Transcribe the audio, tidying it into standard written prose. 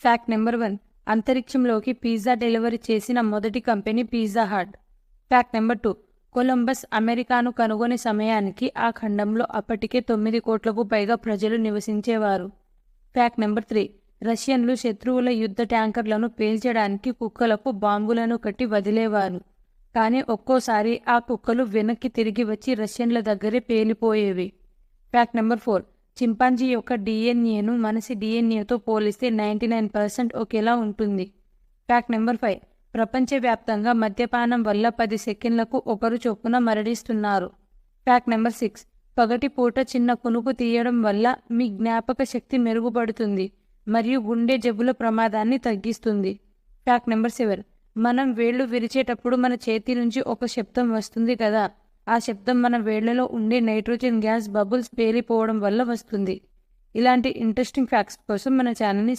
Fact number 1. అంతరిక్షంలోకి pizza delivery చేసిన మొదటి company pizza hut. Fact number 2. Columbus అమెరికాను కనుగొనే సమయానికి ఆ ఖండంలో అప్పటికే 9 కోట్లకు పైగా ప్రజలు నివసించేవారు. Fact number 3. రష్యన్లు శత్రువుల యుద్ధ ట్యాంకర్లను పేల్చడానికి కుక్కలకు బాంబులను కట్టి వదిలేవారు. కానీ ఒక్కోసారి ఆ కుక్కలు వెనక్కి తిరిగి వచ్చి రష్యన్ల దగ్గరే పేలిపోయేవి. Fact number 4. చింపాంజీ యొక్క డిఎన్ఏను మనిషి డిఎన్ఏతో పోలిస్తే 99% ఒకేలా ఉంటుంది. Fact number 5. ప్రపంచవ్యాప్తంగా మద్యపానం వల్ల 10 సెకండ్లకు ఒకరు చొప్పున మరణిస్తున్నారు. Fact number 6. పగటిపూట చిన్న కునుకు తీయడం వల్ల మీ జ్ఞాపక శక్తి మెరుగుపడుతుంది మరియు గుండె జబ్బుల ప్రమాదాన్ని తగ్గిస్తుంది. Fact number 7. మనం వేళ్లు విరిచేటప్పుడు మన చేతి నుంచి ఒక శబ్దం వస్తుంది కదా, ఆ శబ్దం మన వేళ్లలో ఉండే నైట్రోజన్ గ్యాస్ బబుల్స్ పేలిపోవడం వల్ల వస్తుంది. ఇలాంటి ఇంట్రెస్టింగ్ ఫ్యాక్ట్స్ కోసం మన ఛానల్ని